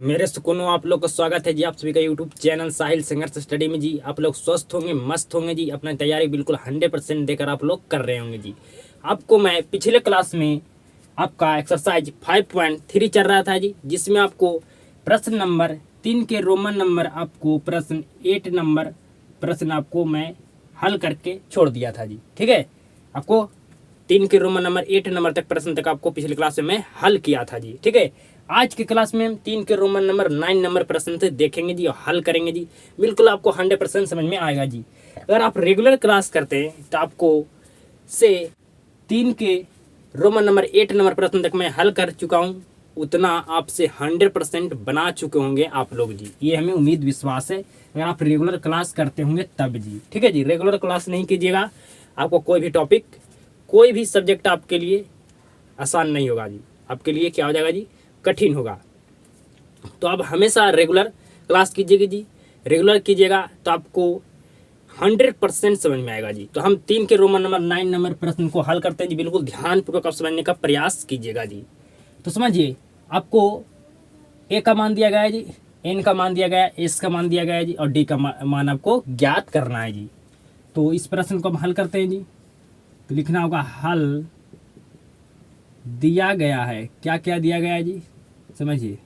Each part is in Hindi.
मेरे सुकूनों आप लोग का स्वागत है जी आप सभी का यूट्यूब चैनल साहिल संघर्ष स्टडी में जी। आप लोग स्वस्थ होंगे, मस्त होंगे जी। अपना तैयारी बिल्कुल 100% देकर आप लोग कर रहे होंगे जी। आपको मैं पिछले क्लास में आपका एक्सरसाइज 5.3 चल रहा था जी, जिसमें आपको प्रश्न नंबर 3 के रोमन नंबर आपको प्रश्न 8 नंबर प्रश्न आपको मैं हल करके छोड़ दिया था जी। ठीक है, आपको 3 के रोमन नंबर 8 नंबर तक प्रश्न तक आपको पिछली क्लास में मैं हल किया था जी। ठीक है, आज की क्लास में हम 3 के रोमन नंबर 9 नंबर प्रश्न से देखेंगे जी और हल करेंगे जी। बिल्कुल आपको 100% समझ में आएगा जी। अगर आप रेगुलर क्लास करते हैं तो आपको से 3 के रोमन नंबर 8 नंबर प्रश्न तक मैं हल कर चुका हूँ, उतना आपसे 100% बना चुके होंगे आप लोग जी। ये हमें उम्मीद विश्वास है, अगर आप रेगुलर क्लास करते होंगे तब जी। ठीक है जी, रेगुलर क्लास नहीं कीजिएगा, आपको कोई भी टॉपिक कोई भी सब्जेक्ट आपके लिए आसान नहीं होगा जी। आपके लिए क्या हो जाएगा जी, कठिन होगा। तो आप हमेशा रेगुलर क्लास कीजिएगा जी। रेगुलर कीजिएगा तो आपको 100% समझ में आएगा जी। तो हम 3 के रोमन नंबर 9 नंबर प्रश्न को हल करते हैं जी। बिल्कुल ध्यानपूर्वक आप समझने का प्रयास कीजिएगा जी। तो समझिए, आपको ए का मान दिया गया है जी, एन का मान दिया गया है, एस का मान दिया गया है जी, और डी का मान आपको ज्ञात करना है जी। तो इस प्रश्न को हम हल करते हैं जी। तो लिखना होगा हल दिया गया है। क्या क्या दिया गया है जी, समझिए,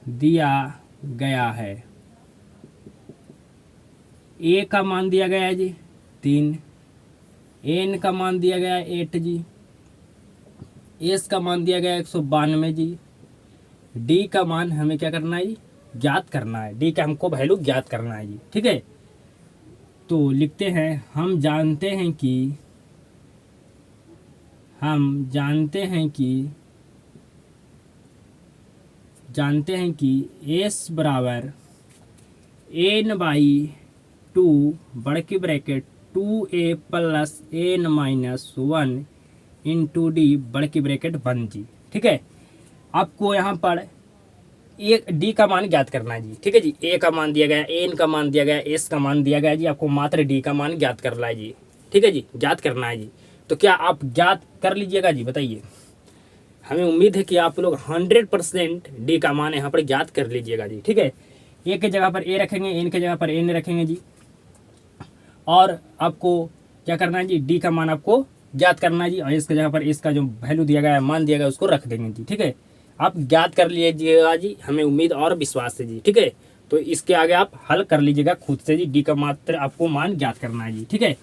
दिया गया है ए का मान दिया गया है जी 3, एन का मान दिया गया है 8 जी, एस का मान दिया गया है 192 जी, डी का मान हमें क्या करना है जी, ज्ञात करना है। डी का हमको वैल्यू ज्ञात करना है जी। ठीक है, तो लिखते हैं हम जानते हैं कि एस बराबर एन बाई 2 बढ़ के bracket 2a plus n minus 1 into d बढ़ के ब्रैकेट 1 जी। ठीक है, आपको यहाँ पर ए डी का मान ज्ञात करना है जी। ठीक है जी, ए का मान दिया गया, एन का मान दिया गया, एस का मान दिया गया जी। आपको मात्र डी का मान ज्ञात करना है जी। ठीक है जी, ज्ञात करना है जी। तो क्या आप ज्ञात कर लीजिएगा जी, बताइए। हमें उम्मीद है कि आप लोग 100% डी का मान यहाँ पर ज्ञात कर लीजिएगा जी। ठीक है, ए के जगह पर ए रखेंगे, एन के जगह पर एन रखेंगे जी, और आपको क्या करना है जी, डी का मान आपको ज्ञात करना है जी, और इसके जगह पर इसका जो वैल्यू दिया गया है, मान दिया गया, उसको रख देंगे जी। ठीक है, आप ज्ञात कर लीजिएगा जी, हमें उम्मीद और विश्वास है जी। ठीक है, तो इसके आगे आप हल कर लीजिएगा खुद से जी। डी का मात्र आपको मान ज्ञात करना है जी। ठीक है,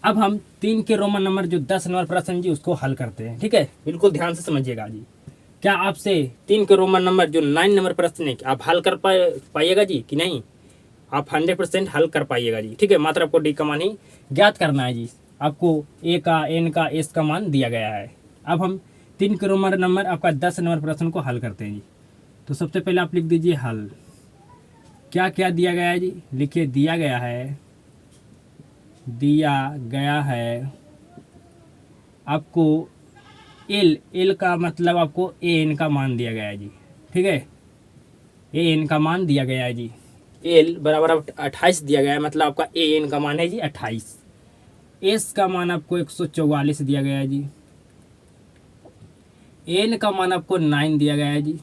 अब हम 3 के रोमन नंबर जो 10 नंबर प्रश्न जी उसको हल करते हैं। ठीक है, बिल्कुल ध्यान से समझिएगा जी। क्या आपसे 3 के रोमन नंबर जो 9 नंबर प्रश्न है आप हल कर पाइएगा जी कि नहीं? आप 100% हल कर पाइएगा जी। ठीक है, मात्र आपको डी का मान ही ज्ञात करना है जी। आपको ए का, एन का, एस का मान दिया गया है। अब हम 3 के रोमन नंबर आपका 10 नंबर प्रश्न को हल करते हैं जी। तो सबसे पहले आप लिख दीजिए हल। क्या क्या दिया गया है जी, लिखिए दिया गया है आपको एल का मतलब आपको ए एन का मान दिया गया है जी। ठीक है, ए एन का मान दिया गया है जी। एल बराबर 28 दिया गया है, मतलब आपका ए एन का मान है जी 28। एस का मान आपको 144 दिया गया है जी। एन का मान आपको 9 दिया गया है जी।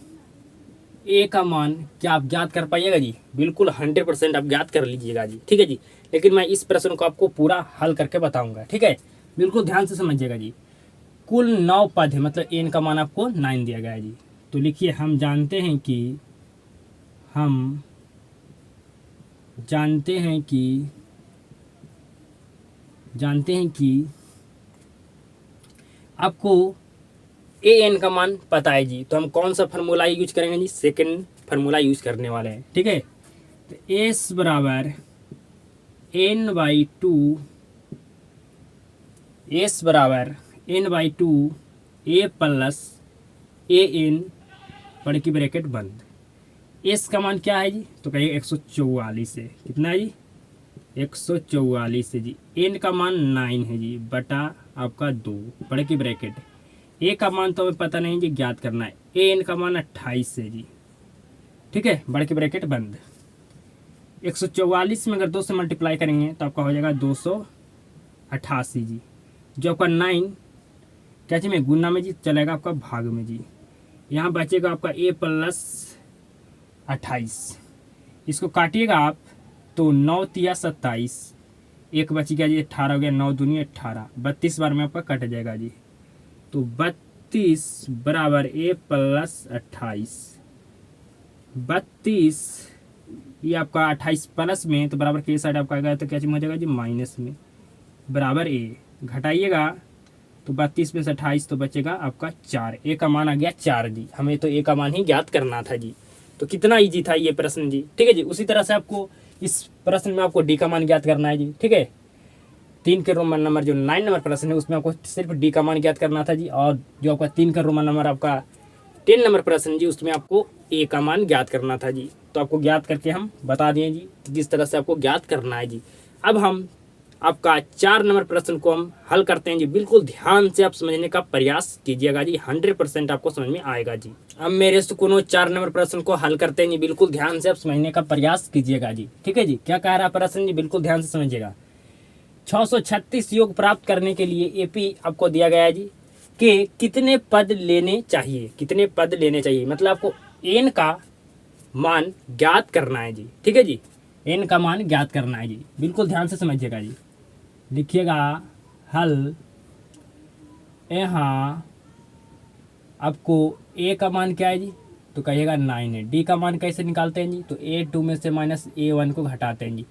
ए का मान क्या आप ज्ञात कर पाइएगा जी? बिल्कुल 100% आप ज्ञात कर लीजिएगा जी। ठीक है जी, लेकिन मैं इस प्रश्न को आपको पूरा हल करके बताऊंगा। ठीक है, बिल्कुल ध्यान से समझिएगा जी। कुल 9 पद है, मतलब एन का मान आपको 9 दिया गया है जी। तो लिखिए हम जानते हैं कि आपको ए एन का मान पता है जी। तो हम कौन सा फार्मूला यूज करेंगे जी? सेकंड फार्मूला यूज करने वाले हैं। ठीक है, तो एस बराबर n by 2 a plus a n बढ़ की ब्रैकेट बंद। एस का मान क्या है जी? तो कहिए 144 है। कितना है जी? 144 है जी। एन का मान 9 है जी, बटा आपका 2 बढ़ की ब्रैकेट। ए का मान तो हमें पता नहीं जी, ज्ञात करना है। ए एन का मान 28 है जी। ठीक है, बढ़ के ब्रैकेट बंद। 144 में अगर 2 से मल्टीप्लाई करेंगे तो आपका हो जाएगा 288 जी। जो आपका 9 क्या चीज में, गुना में जी चलेगा, आपका भाग में जी। यहाँ बचेगा आपका ए प्लस 28। इसको काटिएगा आप तो 9 तिया 27, एक बच गया जी 18 हो गया, 9 दूनी 18, 32 बार में आपका कट जाएगा जी। तो 32 बराबर a प्लस 28, 32 ये आपका 28 प्लस में तो बराबर के साइड आपका आएगा तो क्या चीज हो जाएगा जी माइनस में, बराबर a घटाइएगा तो 32 में से 28 तो बचेगा आपका 4, a का मान आ गया 4 जी। हमें तो a का मान ही ज्ञात करना था जी। तो कितना इजी था ये प्रश्न जी। ठीक है जी। उसी तरह से आपको इस प्रश्न में आपको डी का मान ज्ञात करना है जी। ठीक है, 3 के रोमन नंबर जो 9 नंबर प्रश्न है उसमें आपको सिर्फ डी का मान ज्ञात करना था जी। और जो आपका 3 का रोमन नंबर आपका 10 नंबर प्रश्न जी उसमें आपको ए का मान ज्ञात करना था जी। तो आपको ज्ञात करके हम बता दिए जी किस तरह से आपको ज्ञात करना है जी। अब हम आपका 4 नंबर प्रश्न को हम हल करते हैं जी। बिल्कुल ध्यान से आप समझने का प्रयास कीजिएगा जी, 100% आपको समझ में आएगा जी। अब मेरे से कोनो 4 नंबर प्रश्न को हल करते हैं जी। बिल्कुल ध्यान से आप समझने का प्रयास कीजिएगा जी। ठीक है जी। क्या कह रहा है प्रश्न जी, बिल्कुल ध्यान से समझिएगा। 636 योग प्राप्त करने के लिए एपी आपको दिया गया है जी कि कितने पद लेने चाहिए, कितने पद लेने चाहिए, मतलब आपको एन का मान ज्ञात करना है जी। ठीक है जी, एन का मान ज्ञात करना है जी। बिल्कुल ध्यान से समझिएगा जी। लिखिएगा हल, यहाँ आपको ए का मान क्या है जी, तो कहिएगा 9 है। डी का मान कैसे निकालते हैं जी, तो A2 में से माइनस A1 को घटाते हैं जी।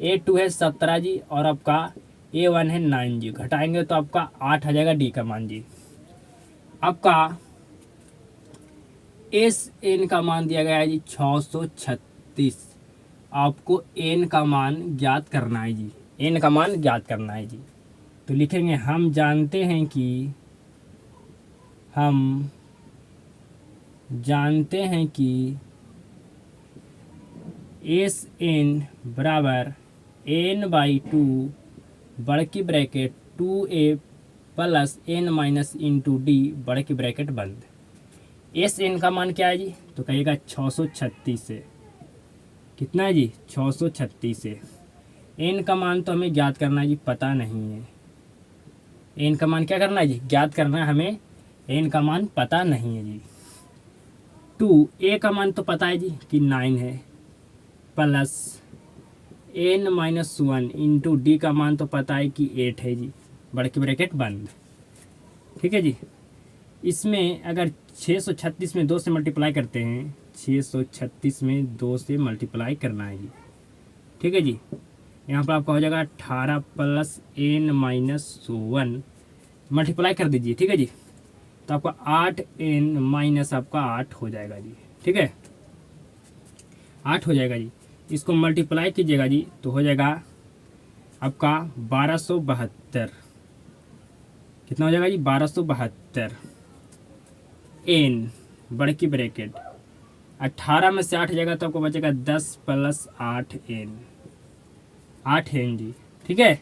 A2 है 17 जी और आपका A1 है 9 जी, घटाएंगे तो आपका 8 आ जाएगा डी का मान जी। आपका एस एन का मान दिया गया है जी 636। आपको एन का मान ज्ञात करना है जी, एन का मान ज्ञात करना है जी। तो लिखेंगे हम जानते हैं कि एस एन बराबर n/2 बड़की bracket 2a plus n minus into D बड़की ब्रैकेट बंद। एस एन का मान क्या है जी, तो कहिएगा 636 से। कितना है जी, 636 से। एन का मान तो हमें ज्ञात करना है जी, पता नहीं है। एन का मान क्या करना है जी, ज्ञात करना है हमें। एन का मान पता नहीं है जी। 2 ए का मान तो पता है जी कि 9 है, प्लस n-1 इंटू डी का मान तो पता है कि 8 है जी, बड़की ब्रैकेट बंद। ठीक है जी। इसमें अगर 636 में 2 से मल्टीप्लाई करते हैं, 636 में 2 से मल्टीप्लाई करना है जी। ठीक है जी। यहाँ पर आपका हो जाएगा 18 प्लस n-1 मल्टीप्लाई कर दीजिए। ठीक है जी। तो आपका 8n माइनस आपका 8 हो जाएगा जी। ठीक है, 8 हो जाएगा जी। इसको मल्टीप्लाई कीजिएगा जी तो हो जाएगा आपका 1272। कितना हो जाएगा जी, 1272 एन बड़की ब्रैकेट 18 में से 8 जाएगा तो आपको बचेगा 10 प्लस 8 एन, 8 एन जी। ठीक है,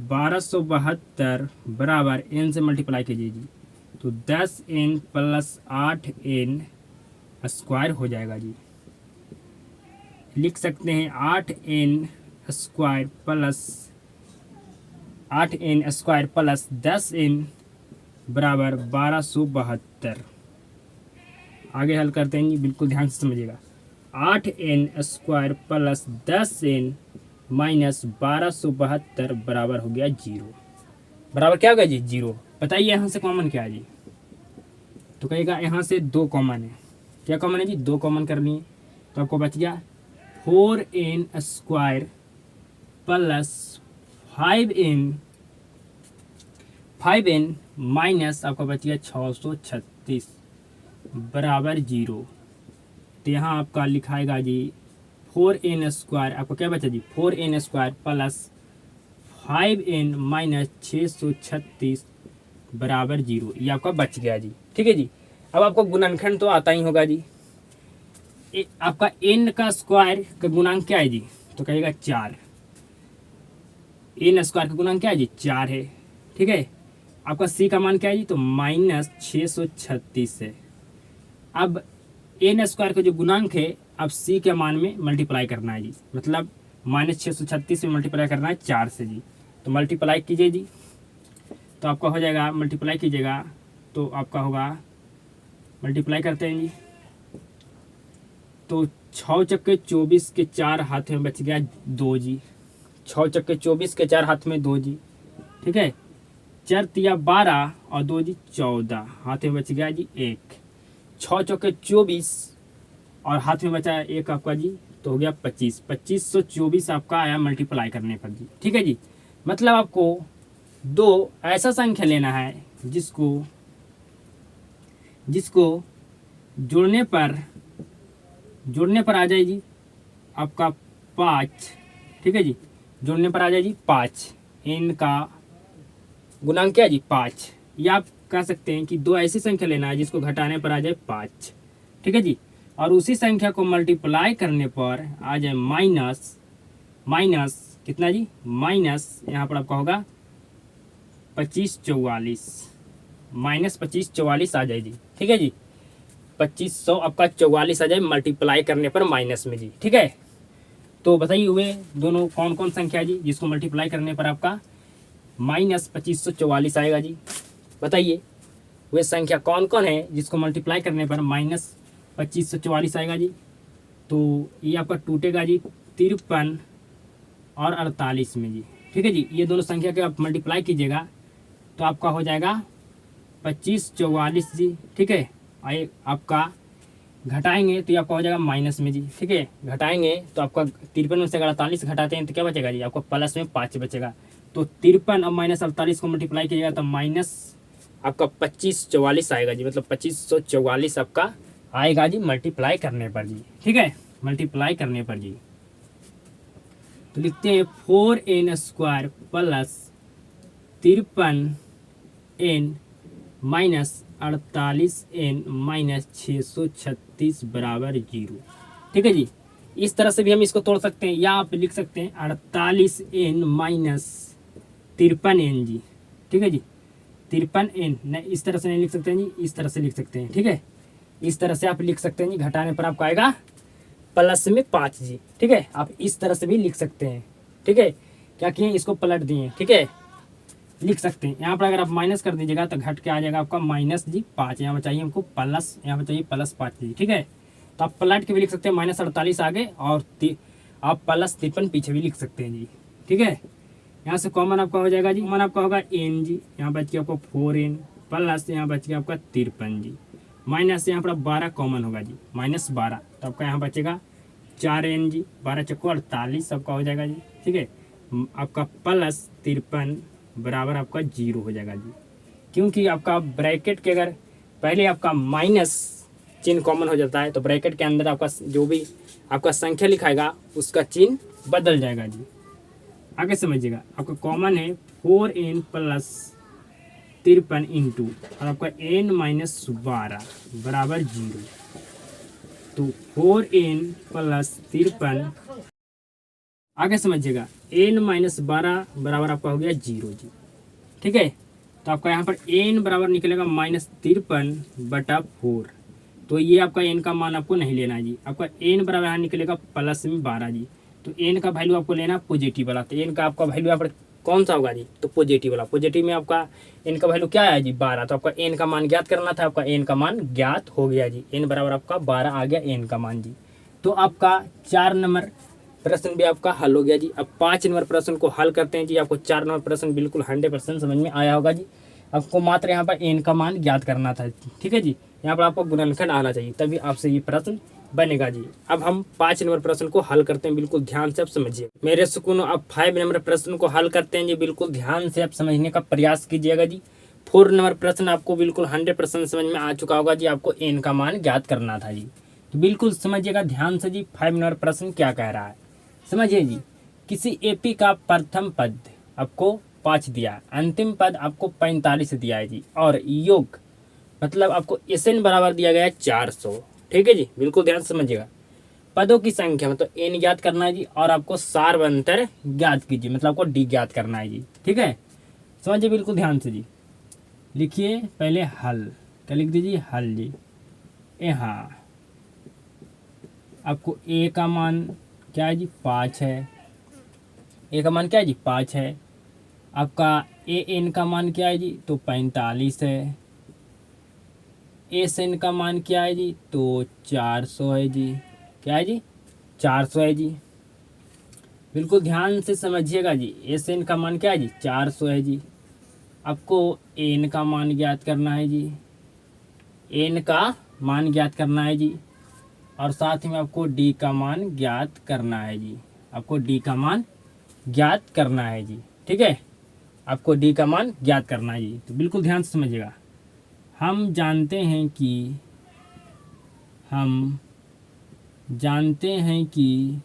1272 बराबर एन से मल्टीप्लाई कीजिए जी तो 10 एन प्लस 8 एन स्क्वायर हो जाएगा जी। लिख सकते हैं 8n स्क्वायर प्लस 10n बराबर 1272। आगे हल करते हैं जी, बिल्कुल ध्यान से समझिएगा। 8n square plus 10n minus 1272 बराबर हो गया 0। बराबर क्या होगा जी, 0। बताइए यहाँ से कॉमन क्या है जी, तो कहेगा यहाँ से 2 कॉमन है। क्या कॉमन है जी, 2 कॉमन करनी है तो आपको बच गया 4n square plus 5n minus आपका बच गया 636 बराबर 0। तो यहाँ आपका लिखाएगा जी 4n स्क्वायर, आपको क्या बचा जी, 4n square plus 5n minus 636 बराबर 0। ये आपका बच गया जी। ठीक है जी। अब आपको गुणनखंड तो आता ही होगा जी। आपका n का स्क्वायर का गुणांक क्या है जी, तो कहेगा 4। n स्क्वायर का गुणांक क्या है जी, 4 है। ठीक है, आपका c का मान क्या है जी, तो माइनस 636 है। अब n स्क्वायर का जो गुणांक है अब c के मान में मल्टीप्लाई करना है जी, मतलब माइनस 636 में मल्टीप्लाई करना है 4 से जी। तो मल्टीप्लाई कीजिए जी तो आपका हो जाएगा, मल्टीप्लाई कीजिएगा तो आपका होगा, मल्टीप्लाई करते हैं जी तो 6 चक्के 24 के 4 हाथ में बच गया 2 जी। 6 चक्के 24 के 4 हाथ में 2 जी, ठीक है। 4 तिया 12 और 2 जी 14, हाथ में बच गया जी 1। 6 चौके 24 और हाथ में बचा 1 आपका जी, तो हो गया 25। 2524 आपका आया मल्टीप्लाई करने पर जी, ठीक है जी। मतलब आपको दो ऐसा संख्या लेना है जिसको जोड़ने पर आ जाए जी आपका 5, ठीक है जी। जोड़ने पर आ जाए जी 5, इनका गुणांक क्या है जी 5। या आप कह सकते हैं कि दो ऐसी संख्या लेना है जिसको घटाने पर आ जाए 5, ठीक है जी। और उसी संख्या को मल्टीप्लाई करने पर आ जाए माइनस कितना जी, माइनस यहाँ पर आपका होगा 2544, माइनस 2544 आ जाए जी, ठीक है जी। 2500 आपका 44 आ जाए मल्टीप्लाई करने पर माइनस में जी, ठीक है। तो बताइए हुए दोनों कौन कौन संख्या जी जिसको मल्टीप्लाई करने पर आपका माइनस 2544 आएगा जी। बताइए वे संख्या कौन कौन है जिसको मल्टीप्लाई करने पर माइनस 2544 आएगा जी। तो ये आपका टूटेगा जी 53 और 48 में जी, ठीक है जी। ये दोनों संख्या के आप मल्टीप्लाई कीजिएगा तो आपका हो जाएगा 2544 जी, ठीक है। और आपका घटाएंगे तो ये आपका हो जाएगा माइनस में जी, ठीक है। घटाएंगे तो आपका 53 में से 48 घटाते हैं तो क्या बचेगा जी, आपको प्लस में 5 बचेगा। तो 53 और माइनस 48 को मल्टीप्लाई कीजिएगा तो माइनस आपका 2544 आएगा जी। मतलब 2544 आपका आएगा जी मल्टीप्लाई करने पर जी, ठीक है। मल्टीप्लाई करने पर जी तो लिखते हैं 4n² plus 53n minus 48n minus 636 बराबर 0, ठीक है जी। इस तरह से भी हम इसको तोड़ सकते हैं, या आप लिख सकते हैं 48n माइनस 53n जी, ठीक है जी। 53n नहीं, इस तरह से नहीं लिख सकते हैं जी, इस तरह से लिख सकते हैं, ठीक है। इस तरह से आप लिख सकते हैं जी, घटाने पर आपको आएगा प्लस में 5 जी, ठीक है। आप इस तरह से भी लिख सकते हैं, ठीक है। क्या किए, इसको पलट दिए, ठीक है। लिख सकते हैं यहाँ पर अगर आप माइनस कर दीजिएगा तो घट के आ जाएगा आपका माइनस जी 5। यहाँ पर चाहिए हमको प्लस, यहाँ पर चाहिए प्लस 5 जी, ठीक है। तो आप पलट के भी लिख सकते हैं माइनस 48 आगे और आप प्लस 53 पीछे भी लिख सकते हैं जी, ठीक है। यहाँ से कॉमन आपका हो जाएगा जी, कॉमन आपका होगा n जी, यहाँ बच गया आपको 4n प्लस यहाँ बच गया आपका 53 जी, माइनस यहाँ पर 12 कॉमन होगा जी, माइनस 12। तो आपका यहाँ बचेगा 4n जी, 12 चक्को 48 आपका हो जाएगा जी, ठीक है। आपका प्लस 53 बराबर आपका 0 हो जाएगा जी। क्योंकि आपका ब्रैकेट के अगर पहले आपका माइनस चिन्ह कॉमन हो जाता है तो ब्रैकेट के अंदर आपका जो भी आपका संख्या लिखाएगा उसका चिन्ह बदल जाएगा जी। आगे समझिएगा, आपका कॉमन है 4n प्लस 53 इंटू और आपका n माइनस 12 बराबर 0। तो 4n प्लस 53, आगे समझिएगा n माइनस 12 बराबर आपका हो गया 0 जी, ठीक है। तो आपका यहाँ पर n बराबर निकलेगा माइनस 53/4। तो ये आपका n का मान आपको नहीं लेना है जी। आपका n बराबर यहाँ निकलेगा प्लस में 12 जी। तो n का वैल्यू आपको लेना पॉजिटिव वाला। तो n का आपका वैल्यू यहाँ पर कौन सा होगा जी, तो पॉजिटिव वाला। पॉजिटिव में आपका n का वैल्यू क्या है जी 12। तो आपका n का मान ज्ञात करना था, आपका n का मान ज्ञात हो गया जी। n बराबर आपका 12 आ गया n का मान जी। तो आपका 4 नंबर प्रश्न भी आपका हल हो गया जी। अब 5 नंबर प्रश्न को हल करते हैं जी। आपको 4 नंबर प्रश्न बिल्कुल 100% समझ में आया होगा जी। आपको मात्र यहाँ पर n का मान ज्ञात करना था, ठीक है जी। यहाँ पर आपको गुणनखंड आना चाहिए तभी आपसे ये प्रश्न बनेगा जी। अब हम 5 नंबर प्रश्न को हल करते हैं, बिल्कुल ध्यान से आप समझिए मेरे सुकून। अब 5 नंबर प्रश्न को हल करते हैं जी, बिल्कुल ध्यान से आप समझने का प्रयास कीजिएगा जी। 4 नंबर प्रश्न आपको बिल्कुल 100% समझ में आ चुका होगा जी। आपको n का मान ज्ञात करना था जी, तो बिल्कुल समझिएगा ध्यान से जी। 5 नंबर प्रश्न क्या कह रहा है समझिए जी। किसी एपी का प्रथम पद आपको 5 दिया, अंतिम पद आपको 45 दिया है जी, और योग मतलब आपको SN बराबर दिया गया है 400, ठीक है जी। बिल्कुल ध्यान से समझिएगा। पदों की संख्या मतलब n ज्ञात करना है जी, और आपको सार्वंतर ज्ञात कीजिए मतलब आपको d ज्ञात करना है जी, ठीक है। समझिए बिल्कुल ध्यान से जी। लिखिए पहले हल, क्या लिख दीजिए हल जी। हाँ आपको a का मान क्या है जी 5 है, a का मान क्या है जी 5 है। आपका an का मान क्या है जी तो 45 है। SN का मान क्या है जी तो 400 है जी। क्या है जी 400 है जी। बिल्कुल ध्यान से समझिएगा जी। एस एन का मान क्या है जी 400 है जी। आपको एन का मान ज्ञात करना है जी, एन का मान ज्ञात करना है जी, और साथ में आपको डी का मान ज्ञात करना है जी। आपको डी का मान ज्ञात करना है जी। ठीक है, आपको डी का मान ज्ञात करना है जी। तो बिल्कुल ध्यान से समझिएगा। हम जानते हैं कि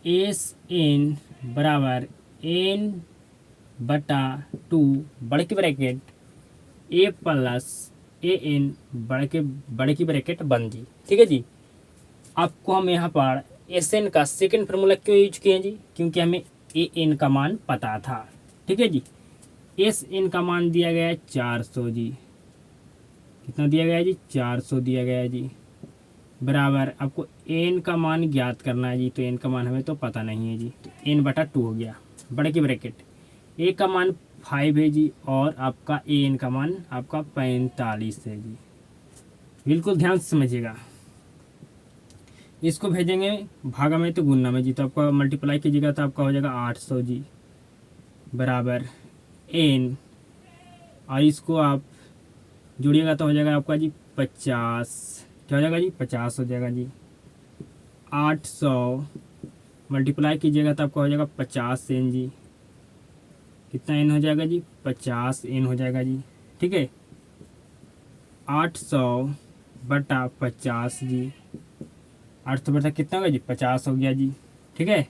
एस एन बराबर एन बटा 2 बड़े की bracket A plus a N बड़े की ब्रैकेट बंद जी। ठीक है जी। आपको हम यहाँ पर एस एन का सेकंड फार्मूला क्यों यूज किए हैं जी, क्योंकि हमें ए एन का मान पता था। ठीक है जी। एस एन का मान दिया गया है 400 जी। कितना दिया गया है जी 400 दिया गया है जी। बराबर आपको एन का मान ज्ञात करना है जी। तो एन का मान हमें तो पता नहीं है जी, तो एन बटा 2 हो गया बड़े की ब्रैकेट। ए का मान 5 है जी, और आपका ए एन का मान आपका 45 है जी। बिल्कुल ध्यान से समझिएगा। इसको भेजेंगे भागा में तो गुणा में जी, तो आपका मल्टीप्लाई कीजिएगा तो आपका हो जाएगा 800 जी बराबर एन, और इसको आप जोड़िएगा तो हो जाएगा आपका जी 50। क्या हो जाएगा जी 50 हो जाएगा जी। 800 मल्टीप्लाई कीजिएगा तो आपका हो जाएगा 50 एन जी। कितना एन हो जाएगा जी 50 एन हो जाएगा जी। ठीक है, 800 बटा 50 जी। 800 बटा कितना होगा जी 50 हो गया जी। ठीक है,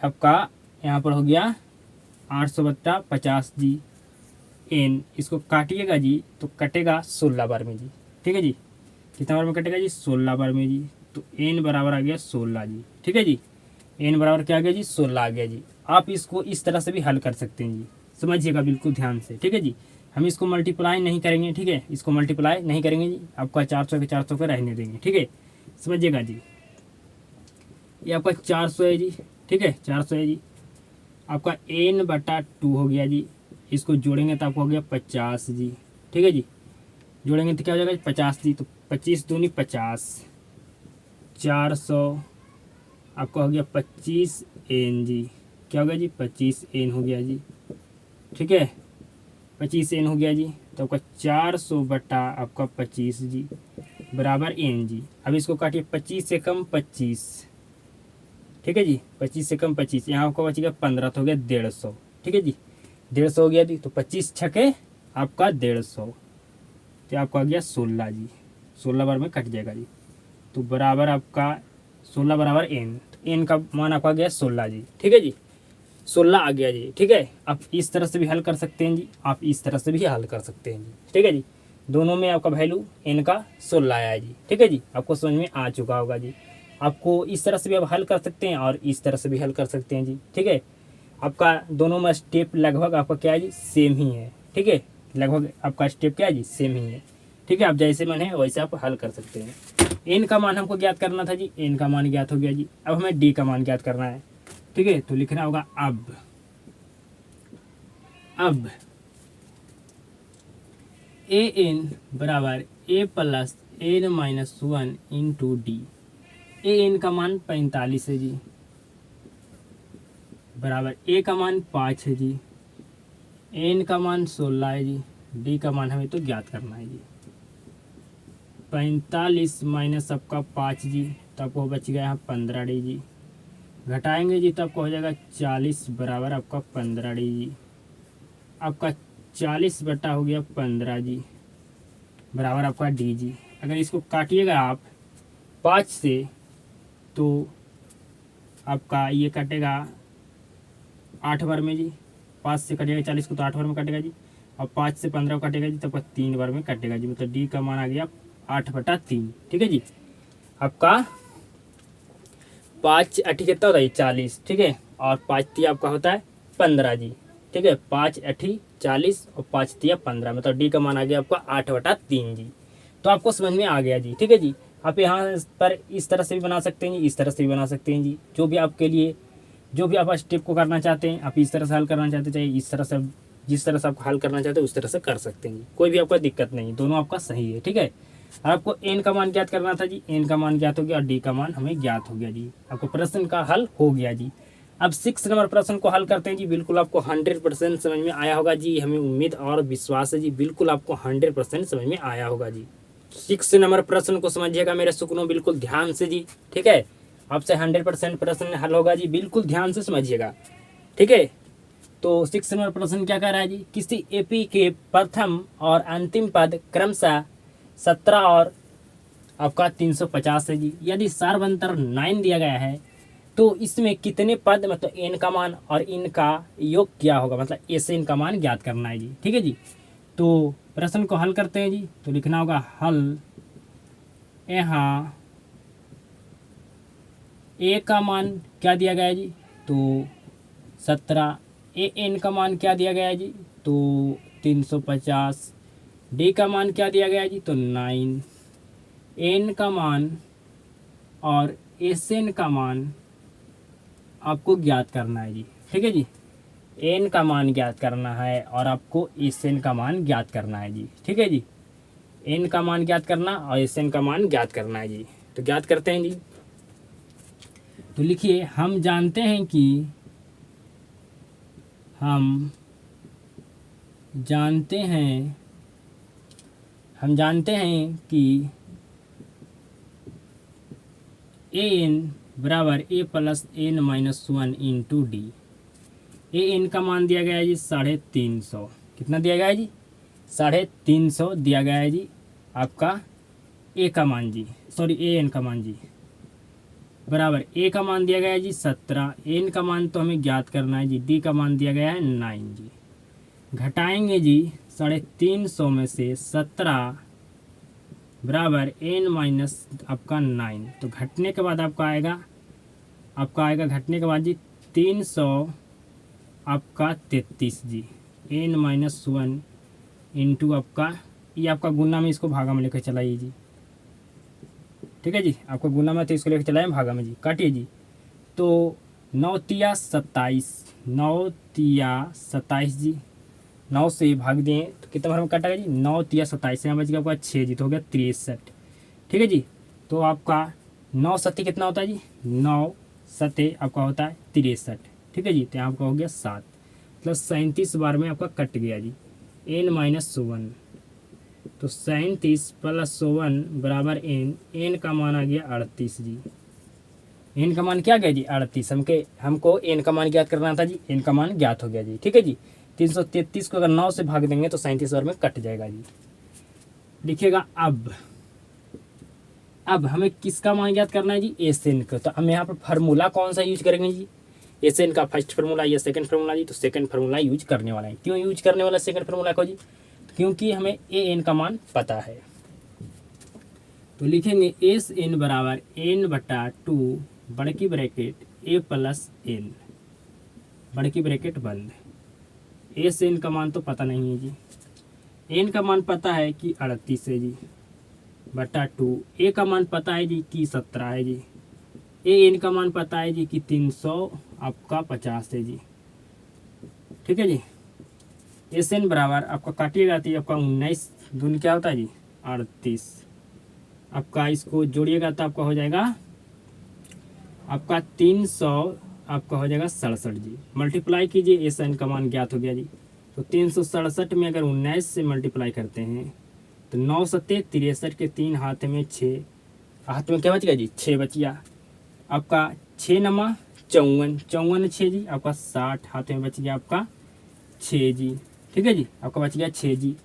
आपका यहाँ पर हो गया 800 बटा 50 जी एन। इसको काटिएगा जी तो कटेगा 16 बार में जी। ठीक है जी, कितना बार में कटेगा जी 16 बार में जी। तो एन बराबर आ गया 16 जी। ठीक है जी, एन बराबर क्या आ गया जी 16 आ गया जी। आप इसको इस तरह से भी हल कर सकते हैं जी, समझिएगा बिल्कुल ध्यान से। ठीक है जी, हम इसको मल्टीप्लाई नहीं करेंगे। ठीक है, इसको मल्टीप्लाई नहीं करेंगे जी, आपका 400 के 400 पे रहने देंगे। ठीक है, समझिएगा जी। ये आपका 400 है जी। ठीक है, 400 है जी। आपका एन बटा 2 हो गया जी। इसको जोड़ेंगे तो आपको हो गया 50 जी। ठीक है जी, जोड़ेंगे तो क्या हो जाएगा 50 जी। तो 25 दूनी 50, 400 आपका हो गया 25 एन जी। क्या हो गया जी 25 एन हो गया जी। ठीक है, 25 एन हो गया जी। तो आपका 400 बटा आपका 25 जी बराबर एन जी। अब इसको काटिए 25 से कम 25। ठीक है जी, 25 से कम 25, यहाँ आपका बचेगा 15 तो हो गया 150। ठीक है जी, 150 हो गया जी। तो 25 छके आपका 150, तो आपका आ गया 16 जी। 16 बार में कट जाएगा जी। तो बराबर आपका 16 बराबर एन, तो एन का मान आपका गया 16 जी। ठीक है जी, 16 आ गया जी। ठीक है, आप इस तरह से भी हल कर सकते हैं जी, आप इस तरह से भी हल कर सकते हैं जी। ठीक है जी, दोनों में आपका वैल्यू एन का 16 आया है जी। ठीक है जी, आपको समझ में आ चुका होगा जी। आपको इस तरह से भी आप हल कर सकते हैं और इस तरह से भी हल कर सकते हैं जी। ठीक है, आपका दोनों में स्टेप लगभग आपका क्या है जी सेम ही है। ठीक है, लगभग आपका स्टेप क्या है जी सेम ही है। ठीक है, आप जैसे मन है वैसे आप हल कर सकते हैं। एन का मान हमको ज्ञात करना था जी, एन का मान ज्ञात हो गया जी। अब हमें डी का मान ज्ञात करना है। ठीक है, तो लिखना होगा अब ए एन बराबर a plus n minus 1 into d. A n का मान 45 है जी बराबर ए का मान 5 है जी, एन का मान 16 है जी, डी का मान हमें तो ज्ञात करना है जी। 45 माइनस आपका 5 जी, तो आपको बच गया यहाँ 15 डी जी। घटाएंगे जी तो आपको हो जाएगा 40 बराबर आपका 15 डी जी। आपका 40 बटा हो गया 15 जी बराबर आपका डी जी। अगर इसको काटिएगा आप 5 से तो आपका ये कटेगा 8 बार में जी। 5 से कटेगा 40 को तो 8 बार में कटेगा जी, और 5 से 15 को कटेगा जी तो आपका 3 बार में कटेगा जी। मतलब डी का मान आ गया 8/3। ठीक है जी, आपका 5 8 कितना होता है 40। ठीक है, और 5 3 आपका होता है 15 जी। ठीक है, 5 8 40 और 5 3 15, मतलब डी का मान आ गया आपका 8/3 जी। तो आपको समझ में आ गया जी। ठीक है जी, आप यहाँ पर इस तरह से भी बना सकते हैं जी, इस तरह से भी बना सकते हैं जी। जो भी आपके लिए, जो भी आप स्टेप को करना चाहते हैं, आप इस तरह से हल करना चाहते हैं, चाहे इस तरह से, जिस तरह से आप हल करना चाहते हैं उस तरह से कर सकते हैं जी। कोई भी आपका दिक्कत नहीं, दोनों आपका सही है। ठीक है, और आपको एन का मान ज्ञात करना था जी, एन का मान ज्ञात हो गया और डी का मान हमें ज्ञात हो गया जी। आपको प्रश्न का हल हो गया जी। अब 6 नंबर प्रश्न को हल करते हैं जी। बिल्कुल आपको 100% समझ में आया होगा जी, हमें उम्मीद और विश्वास है जी, बिल्कुल आपको 100% समझ में आया होगा जी। 6 नंबर प्रश्न को समझिएगा मेरे सुकनों, बिल्कुल ध्यान से जी, ठीक है। आपसे 100% प्रश्न हल होगा जी, बिल्कुल ध्यान से समझिएगा, ठीक है। तो 6 नंबर प्रश्न क्या कह रहा है जी, किसी एपी के प्रथम और अंतिम पद क्रमशः 17 और आपका 350 है जी। यदि सार्वंतर 9 दिया गया है तो इसमें कितने पद मतलब एन का मान और इनका योग क्या होगा, मतलब ए से इनका मान ज्ञात करना है जी, ठीक है जी। तो प्रश्न को हल करते हैं जी। तो लिखना होगा हल, यहाँ ए का मान क्या दिया गया है जी, तो 17, ए एन का मान क्या दिया गया है जी, तो 350, डी का मान क्या दिया गया है जी, तो 9, एन का मान और एस एन का मान आपको ज्ञात करना है जी, ठीक है जी। एन का मान ज्ञात करना है और आपको एस एन का मान ज्ञात करना है जी, ठीक है जी। एन का मान ज्ञात करना और एस एन का मान ज्ञात करना है जी। तो ज्ञात करते हैं जी। तो लिखिए, हम जानते हैं कि हम जानते हैं कि ए एन बराबर a plus n minus 1 into d. A n का मान दिया गया है जी 350। कितना दिया गया है जी, 350 दिया गया है जी आपका ए का मान जी, सॉरी ए एन का मान जी, बराबर ए का मान दिया गया है जी 17, एन का मान तो हमें ज्ञात करना है जी, डी का मान दिया गया है 9 जी। घटाएंगे जी 350 में से 17 बराबर एन माइनस आपका 9। तो घटने के बाद आपका आएगा घटने के बाद जी 300 आपका 33 जी, एन माइनस 1 इंटू आपका, ये आपका गुना में इसको भागा में लेकर चलाइए जी, ठीक है जी। आपको गुना में तो इसको लेकर चलाएं भागा में जी, काटिए जी। तो 9 तिया 27, 9 तिया 27 जी, 9 से भाग दें तो कितना बार में काटेगा जी, 9 तिया 27 यहाँ बच गया आपका 6 जी, तो हो गया 63, ठीक है जी। तो आपका 9 सत्ते कितना होता है जी, 9 सत्ते आपका होता है 63, ठीक है जी। तो यहाँ आपका हो गया 7, मतलब 37 बार में आपका कट गया जी, एन माइनस 1। तो 37 प्लस 1 बराबर एन का मान आ गया 38 जी। एन का मान क्या गया जी 38, हमको एन का मान ज्ञात करना था जी, एन का मान ज्ञात हो गया जी, ठीक है जी। 333 को अगर 9 से भाग देंगे तो 37 बार में कट जाएगा जी। लिखिएगा अब हमें किसका मान ज्ञात करना है जी, एस एन का। तो हम यहाँ पर फार्मूला कौन सा यूज करेंगे जी, एस एन का फर्स्ट फार्मूला या सेकंड फार्मूला जी, तो सेकंड फार्मूला यूज करने वाला है। क्यों यूज करने वाला सेकंड फार्मूला को जी, क्योंकि हमें ए एन का मान पता है। तो लिखेंगे एस एन बराबर एन बटा 2 बड़की ब्रैकेट ए प्लस एन, बड़की ब्रैकेट बंद। एस एन का मान तो पता नहीं है जी, एन का मान पता है कि 38 है जी, बटा 2, ए का मान पता है जी कि 17 है जी, ए एन का मान पता है जी कि 300 आपका 50 है जी, ठीक है जी। एस एन बराबर आपका काटिएगा तो आपका 19 दूनी क्या होता है जी 38, आपका इसको जोड़िएगा तो आपका हो जाएगा आपका 300 आपका हो जाएगा 67 जी। मल्टीप्लाई कीजिए, एस एन का मान ज्ञात हो गया जी। तो 367 में अगर 19 से मल्टीप्लाई करते हैं तो 9 सत्ते 63 के 3 हाथ में 6, हाथ में क्या बच गया जी 6 बच गया आपका, 6 नमा 54, 54 6 जी आपका 60, हाथ में बच गया आपका 6 जी, ठीक है जी। आपका बच गया 6 जी।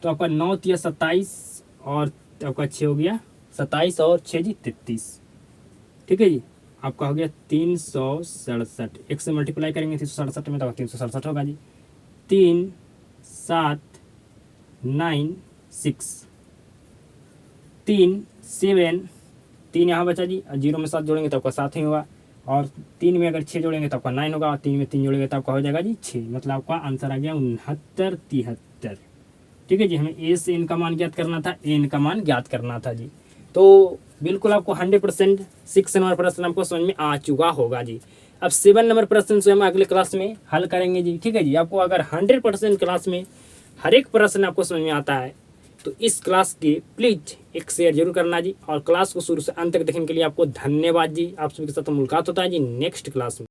तो आपका 9 तिया 27 और आपका 6 हो गया 27 और 6 जी 33, ठीक है जी। आपका हो गया 367, 1 से मल्टीप्लाई करेंगे 367 में तो 367 होगा जी। 3 7 9 6 3 7, 3 यहाँ बचा जी, और 0 में 7 जोड़ेंगे तो आपका 7 ही होगा, और 3 में अगर 6 जोड़ेंगे तो आपका 9 होगा, और 3 में 3 जोड़ेंगे तो आपका हो जाएगा जी 6, मतलब आपका आंसर आ गया 69 73, ठीक है जी। हमें ए से एन का मान ज्ञात करना था, एन का मान ज्ञात करना था जी। तो बिल्कुल आपको 100% 6 नंबर प्रश्न आपको समझ में आ चुका होगा जी। अब 7 नंबर प्रश्न से हम अगले क्लास में हल करेंगे जी, ठीक है जी। आपको अगर 100% क्लास में हर एक प्रश्न आपको समझ में आता है तो इस क्लास के प्लीज़ एक शेयर जरूर करना जी, और क्लास को शुरू से अंत तक देखने के लिए आपको धन्यवाद जी। आप सभी के साथ मुलाकात होता है जी नेक्स्ट क्लास में।